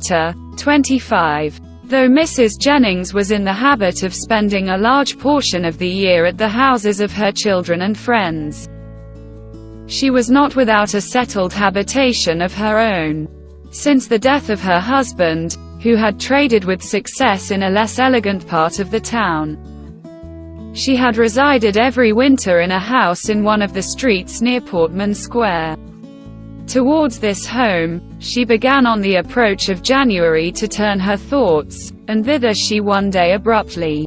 Chapter 25. Though Mrs. Jennings was in the habit of spending a large portion of the year at the houses of her children and friends, she was not without a settled habitation of her own. Since the death of her husband, who had traded with success in a less elegant part of the town, she had resided every winter in a house in one of the streets near Portman Square. Towards this home, she began on the approach of January to turn her thoughts, and thither she one day abruptly,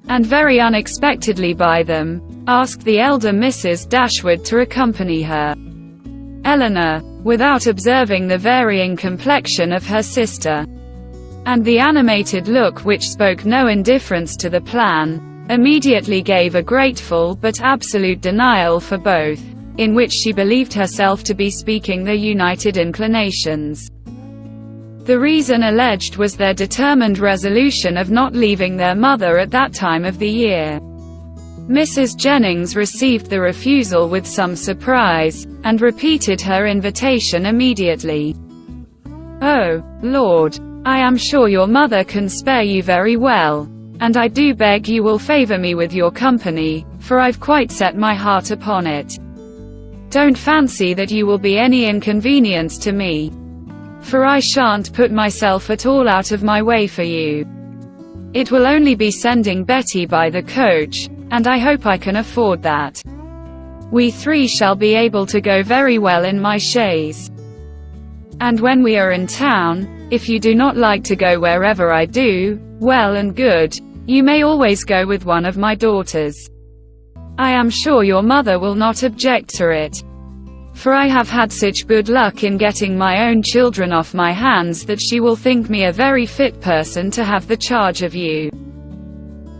and very unexpectedly by them, asked the elder Mrs. Dashwood to accompany her. Eleanor, without observing the varying complexion of her sister, and the animated look which spoke no indifference to the plan, immediately gave a grateful but absolute denial for both, in which she believed herself to be speaking their united inclinations. The reason alleged was their determined resolution of not leaving their mother at that time of the year. Mrs. Jennings received the refusal with some surprise, and repeated her invitation immediately. "Oh, Lord, I am sure your mother can spare you very well, and I do beg you will favour me with your company, for I've quite set my heart upon it. Don't fancy that you will be any inconvenience to me, for I shan't put myself at all out of my way for you. It will only be sending Betty by the coach, and I hope I can afford that. We three shall be able to go very well in my chaise. And when we are in town, if you do not like to go wherever I do, well and good, you may always go with one of my daughters. I am sure your mother will not object to it, for I have had such good luck in getting my own children off my hands that she will think me a very fit person to have the charge of you.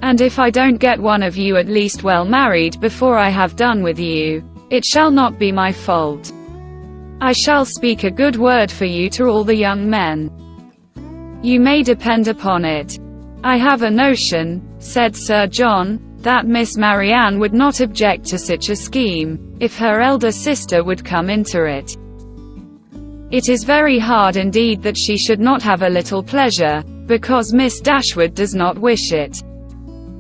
And if I don't get one of you at least well married before I have done with you, it shall not be my fault. I shall speak a good word for you to all the young men. You may depend upon it. I have a notion," said Sir John, "that Miss Marianne would not object to such a scheme, if her elder sister would come into it. It is very hard indeed that she should not have a little pleasure, because Miss Dashwood does not wish it.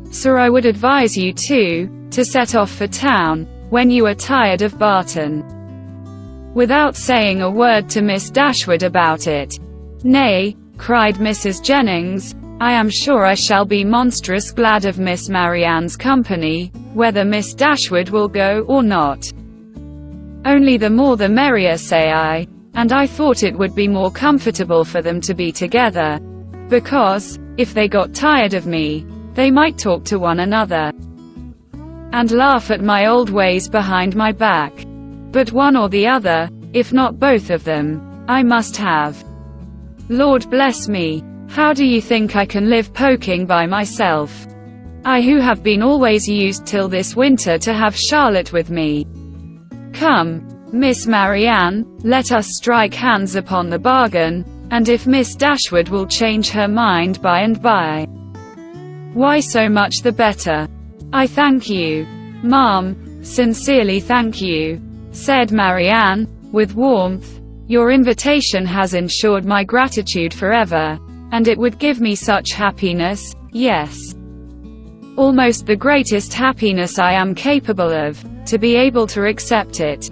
So I would advise you to set off for town, when you are tired of Barton, without saying a word to Miss Dashwood about it." "Nay," cried Mrs. Jennings, "I am sure I shall be monstrous glad of Miss Marianne's company, whether Miss Dashwood will go or not. Only the more the merrier, say I, and I thought it would be more comfortable for them to be together, because, if they got tired of me, they might talk to one another, and laugh at my old ways behind my back. But one or the other, if not both of them, I must have. Lord bless me, how do you think I can live poking by myself? I who have been always used till this winter to have Charlotte with me. Come, Miss Marianne, let us strike hands upon the bargain, and if Miss Dashwood will change her mind by and by, why so much the better. I thank you, ma'am, sincerely thank you," said Marianne, with warmth. "Your invitation has ensured my gratitude forever, and it would give me such happiness, yes, almost the greatest happiness I am capable of, to be able to accept it.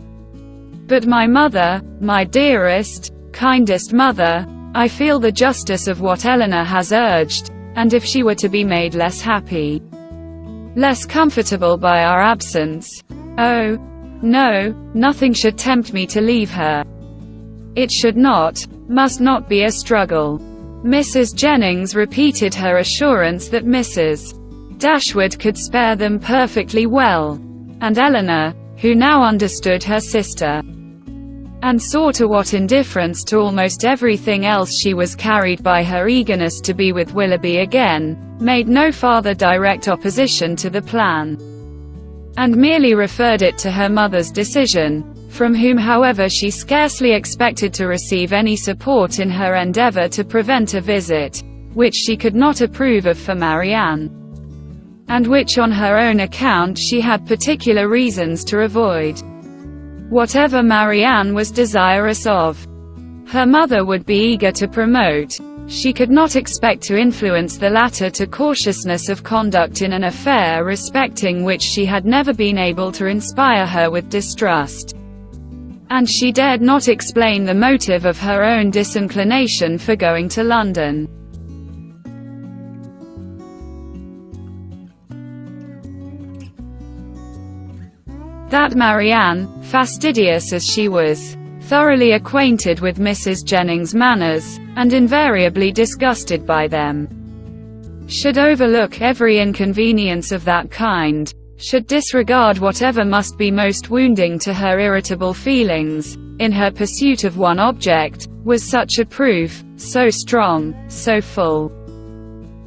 But my mother, my dearest, kindest mother, I feel the justice of what Eleanor has urged, and if she were to be made less happy, less comfortable by our absence, oh, no, nothing should tempt me to leave her. It should not, must not be a struggle." Mrs. Jennings repeated her assurance that Mrs. Dashwood could spare them perfectly well, and Eleanor, who now understood her sister, and saw to what indifference to almost everything else she was carried by her eagerness to be with Willoughby again, made no farther direct opposition to the plan, and merely referred it to her mother's decision, from whom however she scarcely expected to receive any support in her endeavour to prevent a visit, which she could not approve of for Marianne, and which on her own account she had particular reasons to avoid. Whatever Marianne was desirous of, her mother would be eager to promote. She could not expect to influence the latter to cautiousness of conduct in an affair respecting which she had never been able to inspire her with distrust. And she dared not explain the motive of her own disinclination for going to London. That Marianne, fastidious as she was, thoroughly acquainted with Mrs. Jennings' manners, and invariably disgusted by them, should overlook every inconvenience of that kind, should disregard whatever must be most wounding to her irritable feelings, in her pursuit of one object, was such a proof, so strong, so full,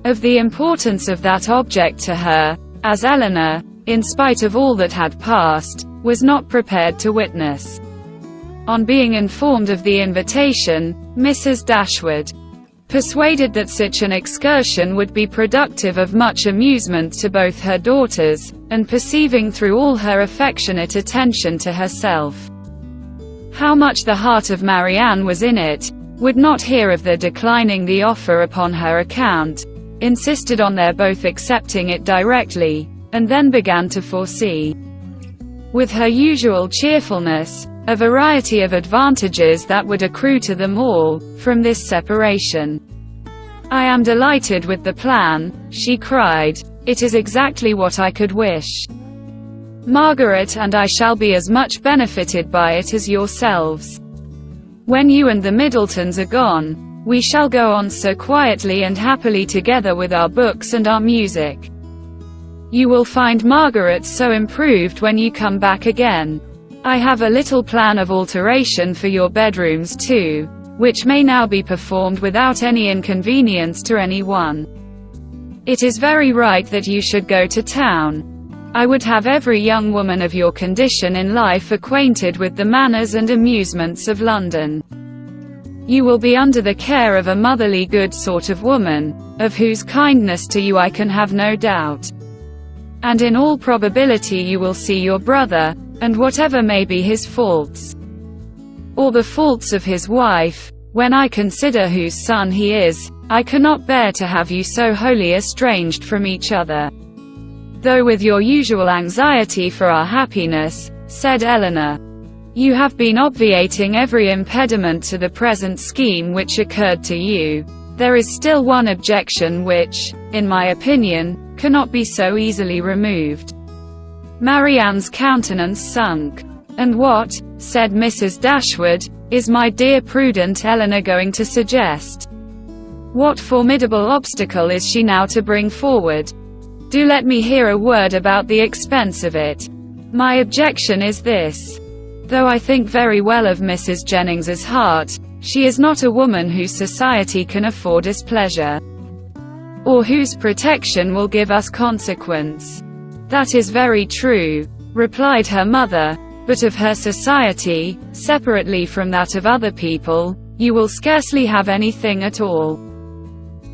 of the importance of that object to her, as Eleanor, in spite of all that had passed, was not prepared to witness. On being informed of the invitation, Mrs. Dashwood, persuaded that such an excursion would be productive of much amusement to both her daughters, and perceiving through all her affectionate attention to herself how much the heart of Marianne was in it, would not hear of their declining the offer upon her account, insisted on their both accepting it directly, and then began to foresee, with her usual cheerfulness, a variety of advantages that would accrue to them all, from this separation. "I am delighted with the plan," she cried. "It is exactly what I could wish. Margaret and I shall be as much benefited by it as yourselves. When you and the Middletons are gone, we shall go on so quietly and happily together with our books and our music. You will find Margaret so improved when you come back again. I have a little plan of alteration for your bedrooms too, which may now be performed without any inconvenience to anyone. It is very right that you should go to town. I would have every young woman of your condition in life acquainted with the manners and amusements of London. You will be under the care of a motherly good sort of woman, of whose kindness to you I can have no doubt. And in all probability you will see your brother, and whatever may be his faults, or the faults of his wife, when I consider whose son he is, I cannot bear to have you so wholly estranged from each other. Though with your usual anxiety for our happiness," said Eleanor, "you have been obviating every impediment to the present scheme which occurred to you, there is still one objection which, in my opinion, cannot be so easily removed." Marianne's countenance sunk. "And what," said Mrs. Dashwood, "is my dear prudent Eleanor going to suggest? What formidable obstacle is she now to bring forward? Do let me hear a word about the expense of it. My objection is this. Though I think very well of Mrs. Jennings's heart, she is not a woman whose society can afford us pleasure, or whose protection will give us consequence." "That is very true," replied her mother, "but of her society, separately from that of other people, you will scarcely have anything at all.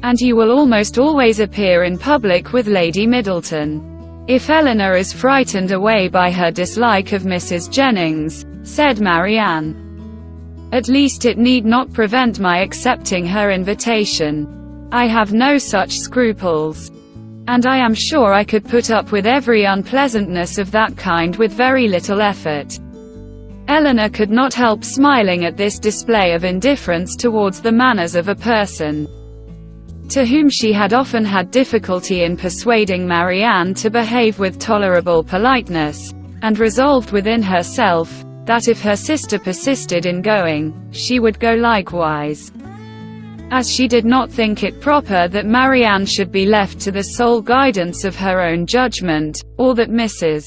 And you will almost always appear in public with Lady Middleton. If Eleanor is frightened away by her dislike of Mrs. Jennings," said Marianne, "at least it need not prevent my accepting her invitation. I have no such scruples. And I am sure I could put up with every unpleasantness of that kind with very little effort." Eleanor could not help smiling at this display of indifference towards the manners of a person to whom she had often had difficulty in persuading Marianne to behave with tolerable politeness, and resolved within herself, that if her sister persisted in going, she would go likewise, as she did not think it proper that Marianne should be left to the sole guidance of her own judgment, or that Mrs.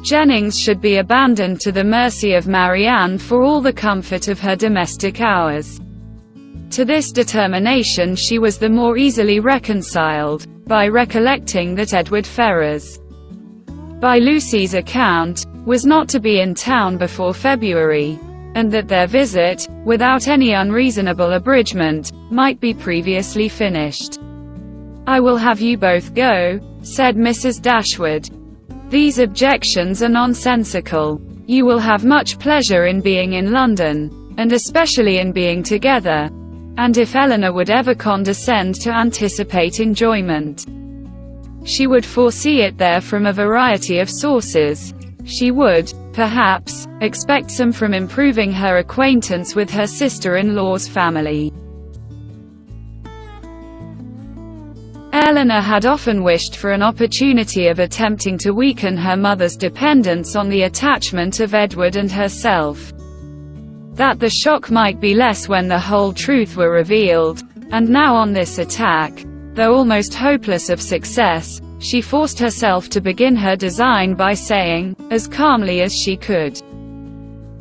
Jennings should be abandoned to the mercy of Marianne for all the comfort of her domestic hours. To this determination she was the more easily reconciled, by recollecting that Edward Ferrars, by Lucy's account, was not to be in town before February, and that their visit, without any unreasonable abridgment, might be previously finished. "I will have you both go," said Mrs. Dashwood. "These objections are nonsensical. You will have much pleasure in being in London. and especially in being together, and if Eleanor would ever condescend to anticipate enjoyment, she would foresee it there from a variety of sources. She would, perhaps, expect some from improving her acquaintance with her sister-in-law's family. Eleanor had often wished for an opportunity of attempting to weaken her mother's dependence on the attachment of Edward and herself, that the shock might be less when the whole truth were revealed, and now on this attack, though almost hopeless of success, she forced herself to begin her design by saying, as calmly as she could,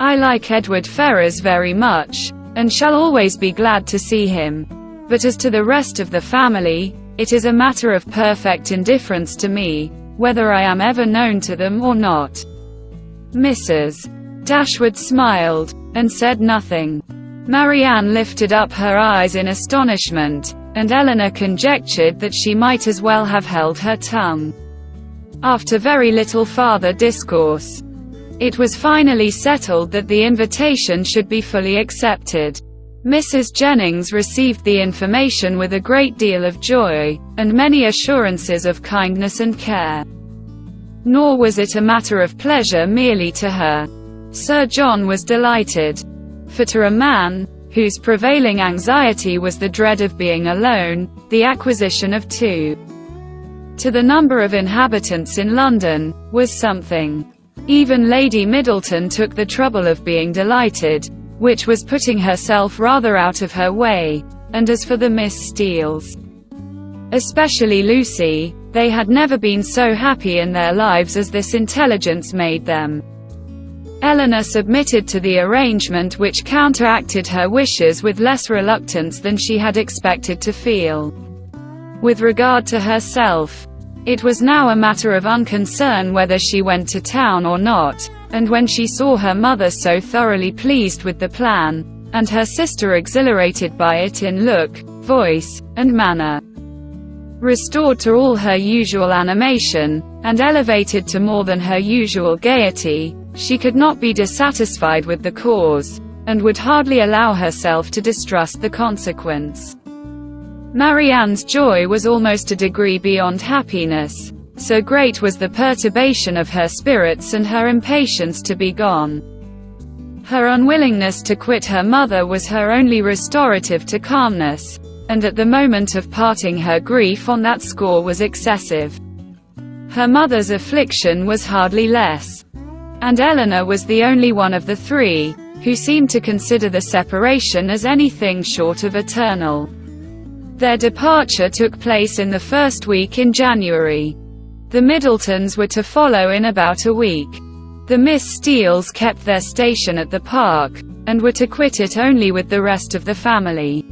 "I like Edward Ferrars very much, and shall always be glad to see him. But as to the rest of the family, it is a matter of perfect indifference to me, whether I am ever known to them or not." Mrs. Dashwood smiled, and said nothing. Marianne lifted up her eyes in astonishment, and Eleanor conjectured that she might as well have held her tongue. After very little farther discourse, it was finally settled that the invitation should be fully accepted. Mrs. Jennings received the information with a great deal of joy, and many assurances of kindness and care. Nor was it a matter of pleasure merely to her. Sir John was delighted. For to a man, whose prevailing anxiety was the dread of being alone, the acquisition of 2 to the number of inhabitants in London was something. Even Lady Middleton took the trouble of being delighted, which was putting herself rather out of her way, and as for the Miss Steeles, especially Lucy, they had never been so happy in their lives as this intelligence made them. Eleanor submitted to the arrangement, which counteracted her wishes with less reluctance than she had expected to feel. With regard to herself, it was now a matter of unconcern whether she went to town or not, and when she saw her mother so thoroughly pleased with the plan, and her sister exhilarated by it in look, voice, and manner, restored to all her usual animation, and elevated to more than her usual gaiety, she could not be dissatisfied with the cause, and would hardly allow herself to distrust the consequence. Marianne's joy was almost a degree beyond happiness, so great was the perturbation of her spirits and her impatience to be gone. Her unwillingness to quit her mother was her only restorative to calmness, and at the moment of parting her grief on that score was excessive. Her mother's affliction was hardly less, and Eleanor was the only one of the 3, who seemed to consider the separation as anything short of eternal. Their departure took place in the first week in January. The Middletons were to follow in about a week. The Miss Steeles kept their station at the park, and were to quit it only with the rest of the family.